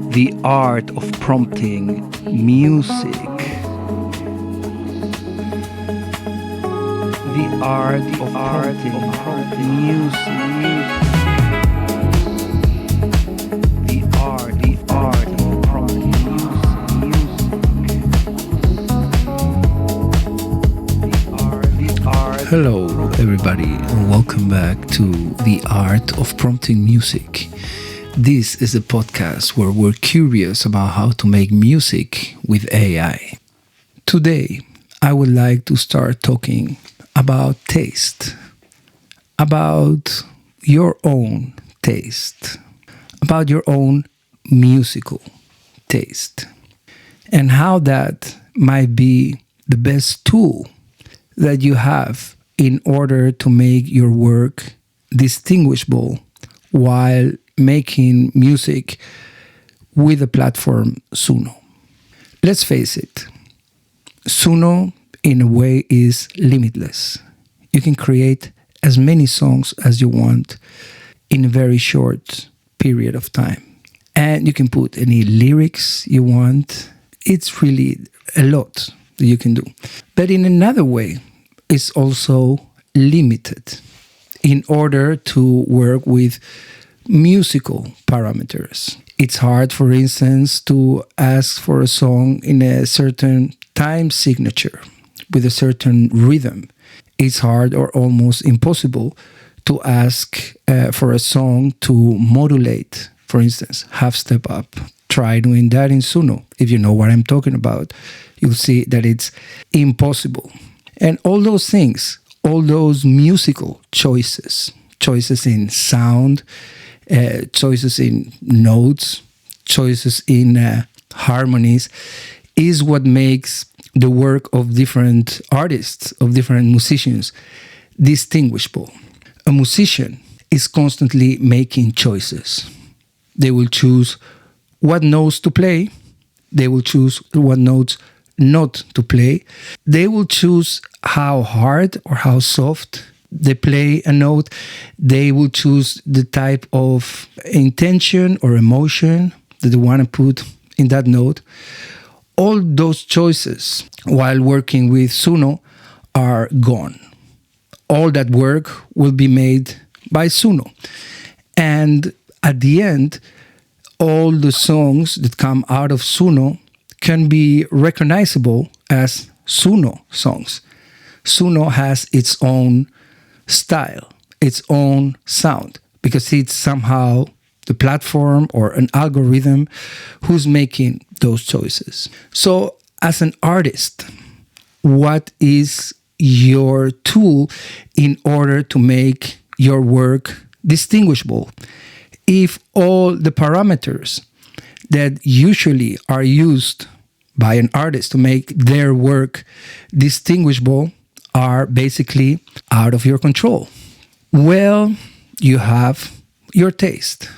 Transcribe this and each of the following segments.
The art of prompting music. The art of prompting music. The art of prompting music. Hello, everybody, and welcome back to The Art of Prompting Music. This is a podcast where we're curious about how to make music with AI. Today, I would like to start talking about taste, about your own taste, about your own musical taste, and how that might be the best tool that you have in order to make your work distinguishable while making music with the platform Suno. Let's face it, Suno in a way is limitless. You can create as many songs as you want in a very short period of time. And you can put any lyrics you want. It's really a lot that you can do. But in another way, it's also limited in order to work with musical parameters. It's hard, for instance, to ask for a song in a certain time signature with a certain rhythm. It's hard or almost impossible to ask for a song to modulate, for instance, half step up. Try doing that in Suno. If you know what I'm talking about, you'll see that it's impossible. And all those things, all those musical choices in sound, choices in notes, choices in harmonies, is what makes the work of different artists, of different musicians, distinguishable. A musician is constantly making choices. They will choose what notes to play. They will choose what notes not to play. They will choose how hard or how soft they play a note. They will choose the type of intention or emotion that they want to put in that note. All those choices while working with Suno are gone. All that work will be made by Suno. And at the end, all the songs that come out of Suno can be recognizable as Suno songs. Suno has its own style, its own sound, because it's somehow the platform or an algorithm who's making those choices. So as an artist, what is your tool in order to make your work distinguishable? If all the parameters that usually are used by an artist to make their work distinguishable are basically out of your control. Well, you have your taste.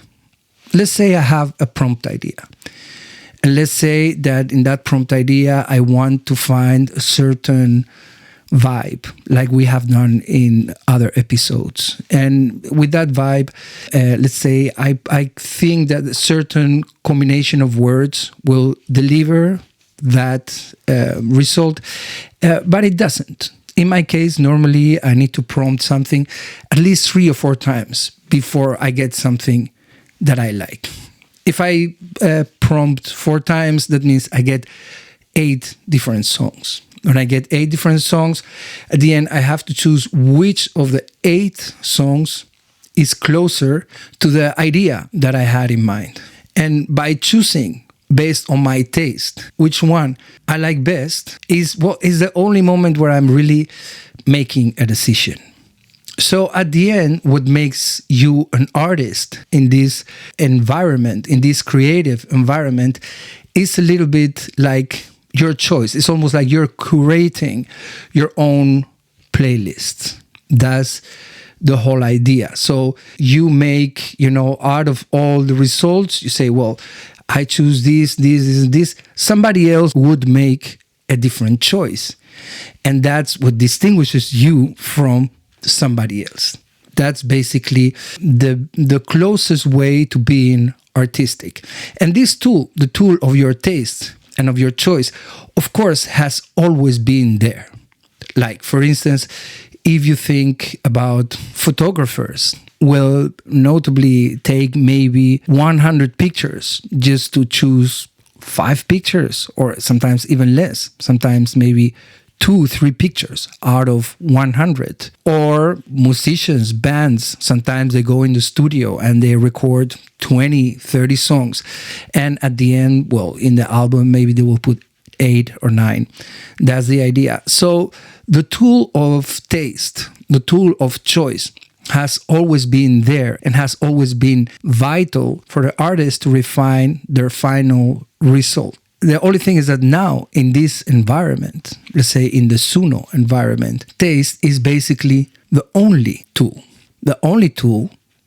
Let's say I have a prompt idea. And let's say that in that prompt idea, I want to find a certain vibe, like we have done in other episodes. And with that vibe, let's say I think that a certain combination of words will deliver that result, but it doesn't. In my case, normally I need to prompt something at least 3 or 4 times before I get something that I like. If I prompt 4 times, that means I get 8 different songs. When I get 8 different songs, at the end I have to choose which of the 8 songs is closer to the idea that I had in mind. And by choosing based on my taste, which one I like best, is the only moment where I'm really making a decision. So at the end, what makes you an artist in this environment, in this creative environment, is a little bit like your choice. It's almost like you're curating your own playlist. That's the whole idea. So you make, out of all the results, you say, well, I choose this. Somebody else would make a different choice. And that's what distinguishes you from somebody else. That's basically the closest way to being artistic. And this tool, the tool of your taste and of your choice, of course, has always been there. Like, for instance, if you think about photographers, will notably take maybe 100 pictures just to choose 5 pictures, or sometimes even less, sometimes maybe 2-3 pictures out of 100. Or musicians, bands, sometimes they go in the studio and they record 20-30 songs, and at the end, well, in the album maybe they will put 8 or 9. That's the idea. So the tool of taste, the tool of choice, has always been there and has always been vital for the artist to refine their final result. The only thing is that now in this environment, let's say in the Suno environment, taste is basically the only tool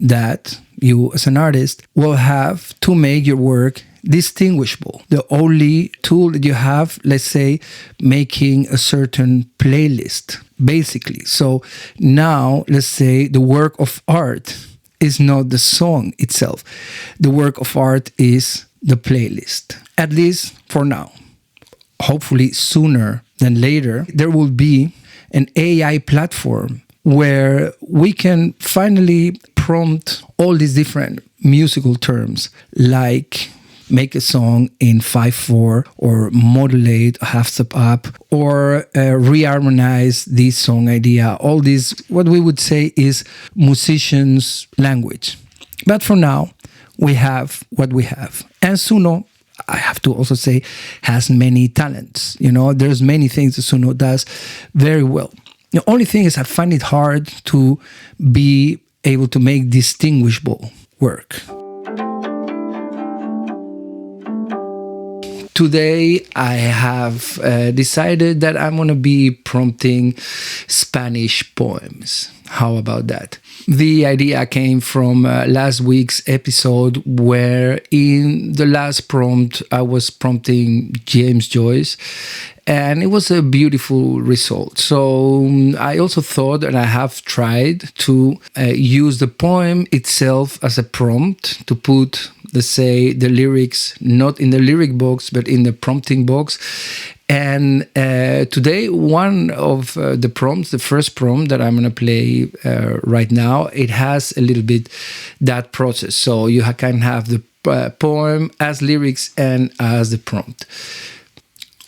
that you as an artist will have to make your work distinguishable. The only tool that you have, let's say, making a certain playlist, basically. So now, let's say, the work of art is not the song itself. The work of art is the playlist, at least for now. Hopefully sooner than later, there will be an AI platform where we can finally prompt all these different musical terms, like make a song in 5/4, or modulate a half step up, or reharmonize this song idea. All this, what we would say is musicians' language. But for now, we have what we have. And Suno, I have to also say, has many talents. You know, there's many things that Suno does very well. The only thing is I find it hard to be able to make distinguishable work. Today, I have decided that I'm going to be prompting Spanish poems. How about that? The idea came from last week's episode, where in the last prompt, I was prompting James Joyce, and it was a beautiful result. So I also thought, and I have tried to use the poem itself as a prompt to put, let's say, the lyrics not in the lyric box, but in the prompting box. And today, one of the prompts, the first prompt that I'm going to play right now, it has a little bit that process. So you can have the poem as lyrics and as the prompt.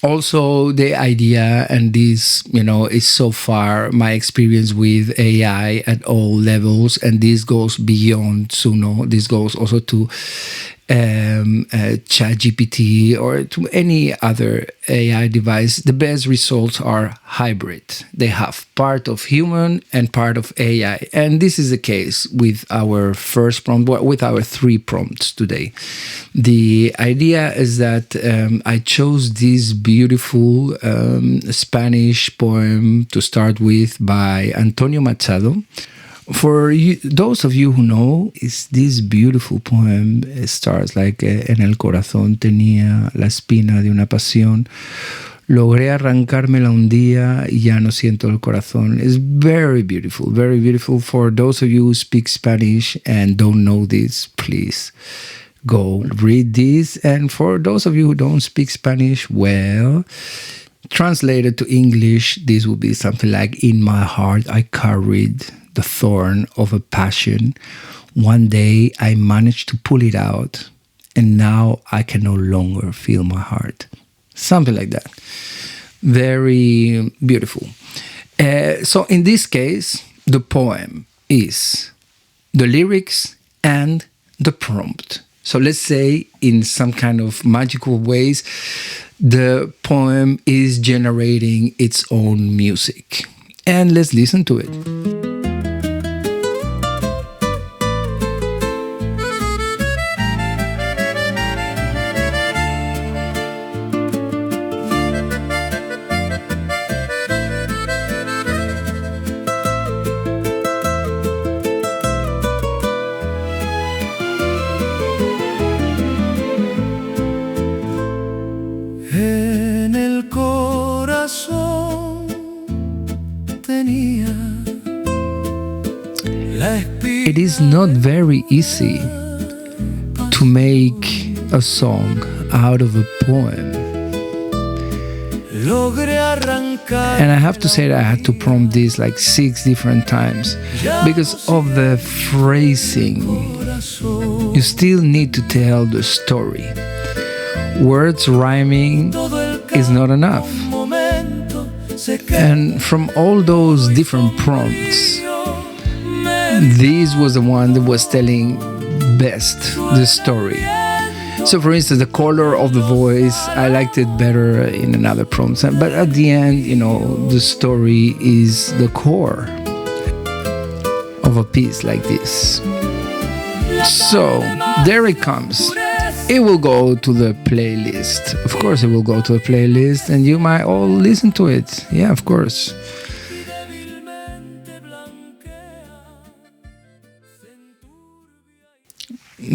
Also, the idea, and this, is so far my experience with AI at all levels, and this goes beyond Suno. This goes also to ChatGPT or to any other AI device. The best results are hybrid. They have part of human and part of AI. And this is the case with our first prompt, with our 3 prompts today. The idea is that I chose this beautiful Spanish poem to start with by Antonio Machado. For you, those of you who know, is this beautiful poem. It starts like en el corazón tenía la espina de una pasión. Logré arrancármela un día y ya no siento el corazón. It's very beautiful, very beautiful. For those of you who speak Spanish and don't know this, please go read this. And for those of you who don't speak Spanish, well, translated to English, this would be something like, in my heart I carried the thorn of a passion. One day I managed to pull it out, and now I can no longer feel my heart. Something like that. Very beautiful. So in this case, the poem is the lyrics and the prompt. So let's say in some kind of magical ways, the poem is generating its own music. And let's listen to it. En el corazón tenía is not very easy to make a song out of a poem. And I have to say that I had to prompt this like 6 different times because of the phrasing. You still need to tell the story. Words rhyming is not enough. And from all those different prompts, this was the one that was telling best the story. So for instance, the color of the voice, I liked it better in another prompt. But at the end, the story is the core of a piece like this. So there it comes. It will go to the playlist. Of course it will go to the playlist, and you might all listen to it. Yeah, of course.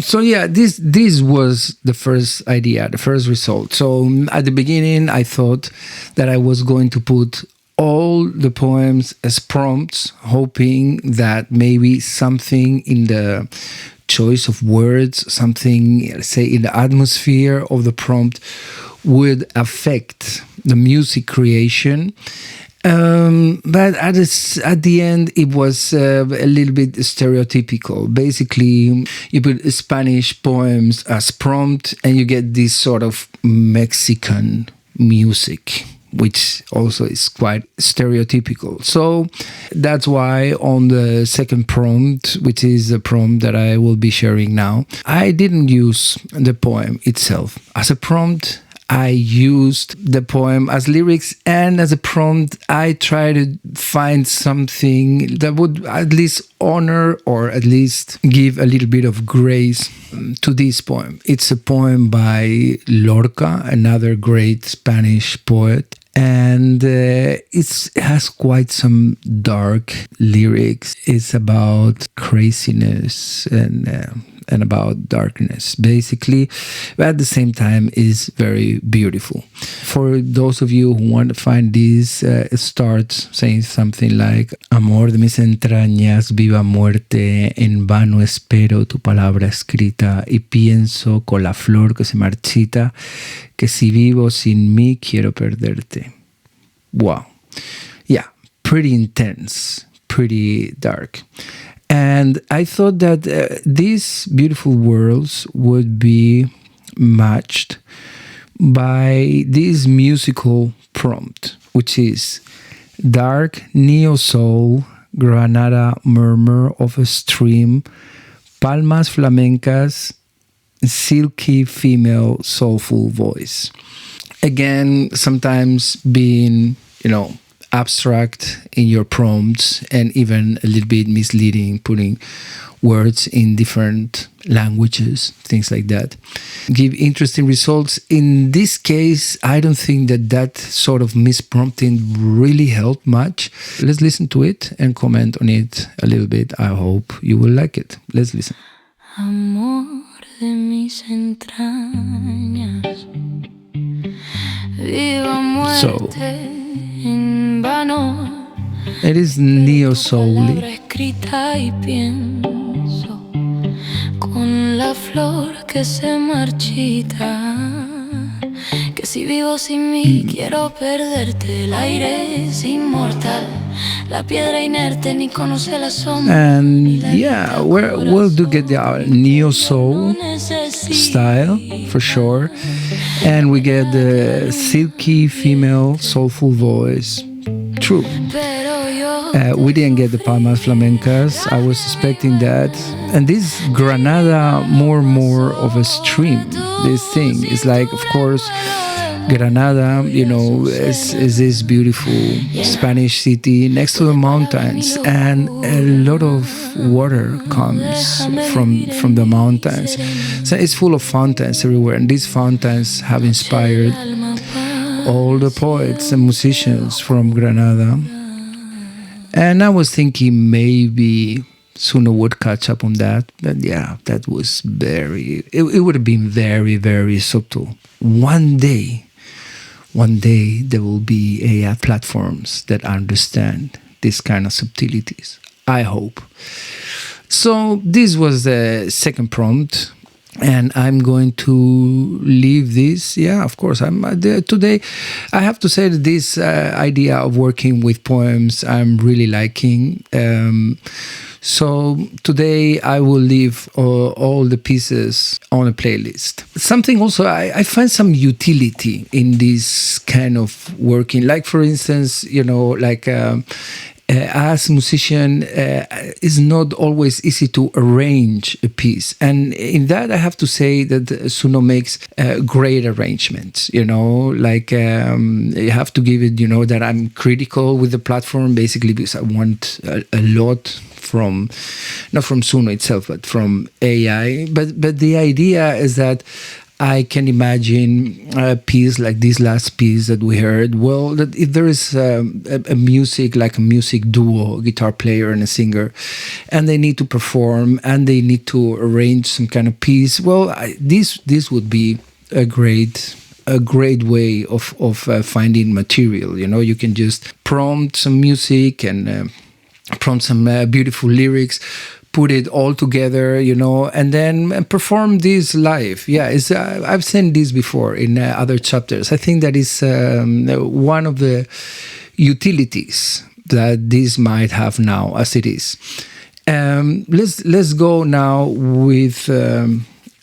So yeah, this was the first idea, the first result. So at the beginning, I thought that I was going to put all the poems as prompts, hoping that maybe something in the choice of words, something, say, in the atmosphere of the prompt would affect the music creation. But at the end, it was a little bit stereotypical. Basically, you put Spanish poems as prompt and you get this sort of Mexican music, which also is quite stereotypical. So that's why on the second prompt, which is the prompt that I will be sharing now, I didn't use the poem itself as a prompt. I used the poem as lyrics, and as a prompt, I tried to find something that would at least honor or at least give a little bit of grace to this poem. It's a poem by Lorca, another great Spanish poet. And it has quite some dark lyrics. It's about craziness and about darkness, basically, but at the same time is very beautiful. For those of you who want to find this, it starts saying something like: Amor de mis entrañas, viva muerte, en vano espero tu palabra escrita y pienso con la flor que se marchita, que si vivo sin mí quiero perderte. Wow. Yeah, pretty intense, pretty dark. And I thought that these beautiful worlds would be matched by this musical prompt, which is dark neo-soul, Granada murmur of a stream, palmas flamencas, silky female soulful voice. Again, sometimes being, abstract in your prompts and even a little bit misleading, putting words in different languages, things like that. Give interesting results. In this case, I don't think that sort of misprompting really helped much. Let's listen to it and comment on it a little bit. I hope you will like it. Let's listen. Amor de mis entrañas, viva muerte en vano. It is neo-soul-y. Escrita y pienso con la flor que se marchita, que si vivo sin mí quiero perderte. El aire es inmortal, la piedra inerte ni conoce la sombra. And yeah, we'll do get the neo-soul style for sure. And we get the silky female soulful voice. True. We didn't get the palmas flamencas. I was expecting that. And this Granada, more of a stream. This thing is like, of course, Granada, is this beautiful Spanish city next to the mountains, and a lot of water comes from the mountains. So it's full of fountains everywhere, and these fountains have inspired all the poets and musicians from Granada. And I was thinking maybe Suno would catch up on that, but yeah, that was it would have been very, very subtle. One day there will be AI platforms that understand this kind of subtleties. I hope. So this was the second prompt. And I'm going to leave this. Yeah, of course. Today. I have to say that this idea of working with poems, I'm really liking. So today I will leave all the pieces on a playlist. Something also, I find some utility in this kind of working. Like, for instance, as a musician, it's not always easy to arrange a piece. And in that, I have to say that Suno makes great arrangements, you have to give it, that I'm critical with the platform, basically because I want a lot from, not from Suno itself, but from AI. But the idea is that I can imagine a piece like this last piece that we heard. Well, that if there is a music, like a music duo, a guitar player and a singer, and they need to perform and they need to arrange some kind of piece, well, this would be a great way of finding material. You can just prompt some music and prompt some beautiful lyrics, put it all together, and then perform this live. Yeah, I've seen this before in other chapters. I think that is one of the utilities that this might have now as it is. Let's go now with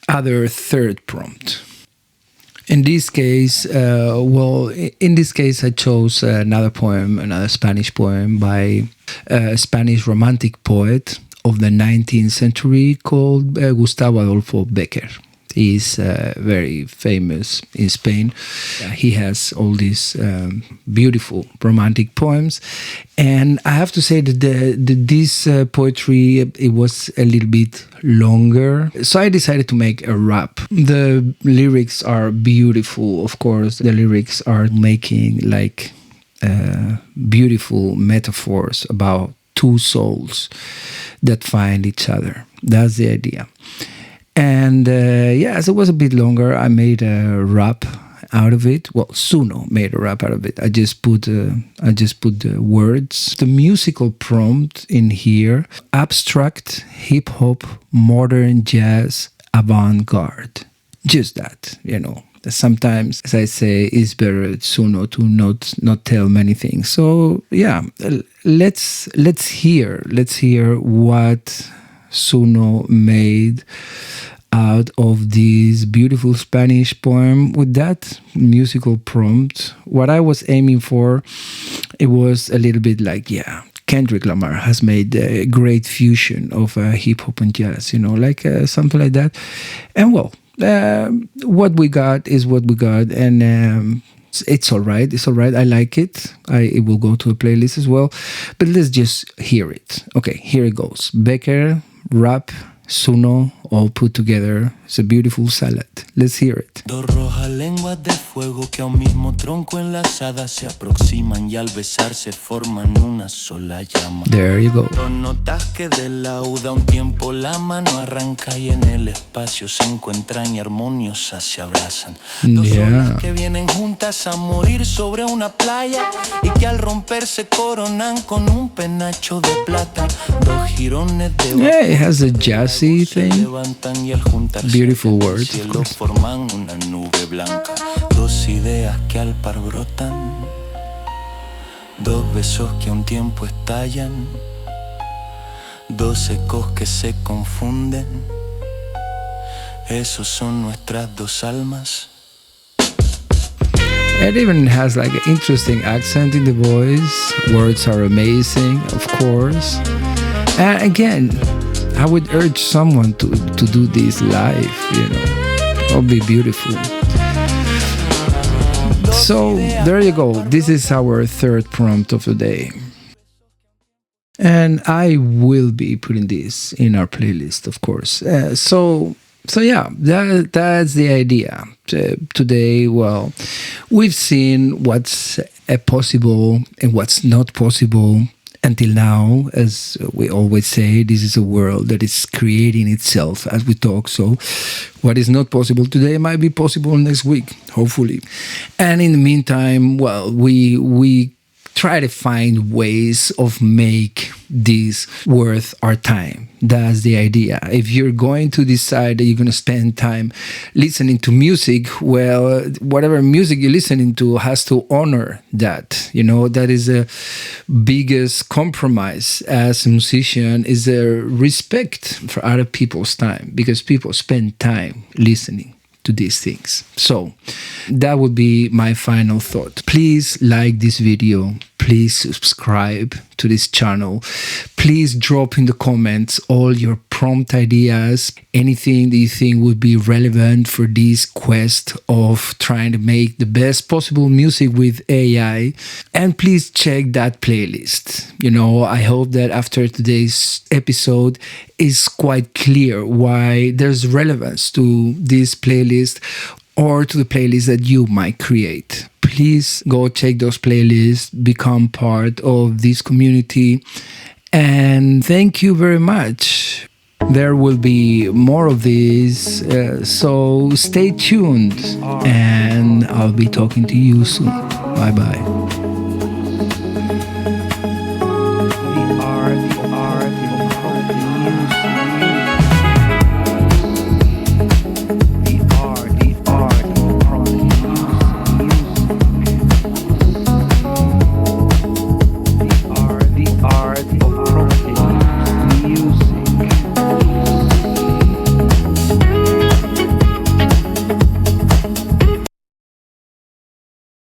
other third prompt. In this case, I chose another Spanish poem by a Spanish romantic poet of the 19th century called Gustavo Adolfo Becquer. He's very famous in Spain. He has all these beautiful romantic poems. And I have to say that this poetry, it was a little bit longer. So I decided to make a rap. The lyrics are beautiful, of course. The lyrics are making like beautiful metaphors about two souls that find each other. That's the idea. And as it was a bit longer, I made a rap out of it. Well, Suno made a rap out of it. I just put the words. The musical prompt in here: abstract, hip hop, modern jazz, avant-garde. Just that, Sometimes, as I say, it's better Suno to not tell many things. So yeah, let's hear what Suno made out of this beautiful Spanish poem with that musical prompt. What I was aiming for, it was a little bit like, Kendrick Lamar has made a great fusion of hip hop and jazz, something like that. And well, what we got is what we got, and it's all right. It's all right. I like it. It will go to a playlist as well. But let's just hear it. Okay, here it goes. Becquer, rap, Suno, all put together. It's a beautiful salad. Let's hear it. Dos rojas lenguas de fuego que a un mismo tronco enlazadas se aproximan y al besarse forman una sola llama. There you go. Dos notas que de lauda un tiempo la mano arranca y en el espacio se encuentran y armoniosas se abrazan. Dos olas que vienen juntas a morir sobre una playa y que al romperse coronan con un penacho de plata. Dos jirones de it has a jazzy thing. Beautiful words, of course. Forman una nube blanca, dos ideas que al par brotan, dos besos que a un tiempo estallan, dos ecos que se confunden. Esos son nuestras dos almas. It even has like an interesting accent in the voice. Words are amazing, of course. And again, I would urge someone to do this live, It would be beautiful. So there you go. This is our third prompt of the day. And I will be putting this in our playlist, of course. So yeah, that's the idea. Today, well, we've seen what's possible and what's not possible. Until now, as we always say, this is a world that is creating itself as we talk. So what is not possible today might be possible next week, hopefully. And in the meantime, well, we try to find ways of make this worth our time. That's the idea. If you're going to decide that you're going to spend time listening to music, well, whatever music you're listening to has to honor that. That is the biggest compromise as a musician, is a respect for other people's time, because people spend time listening to these things. So that would be my final thought. Please like this video. Please subscribe to this channel. Please drop in the comments all your prompt ideas, anything that you think would be relevant for this quest of trying to make the best possible music with AI. And please check that playlist. I hope that after today's episode is quite clear why there's relevance to this playlist or to the playlist that you might create. Please go check those playlists, become part of this community, and thank you very much. There will be more of these, so stay tuned, and I'll be talking to you soon. Bye-bye.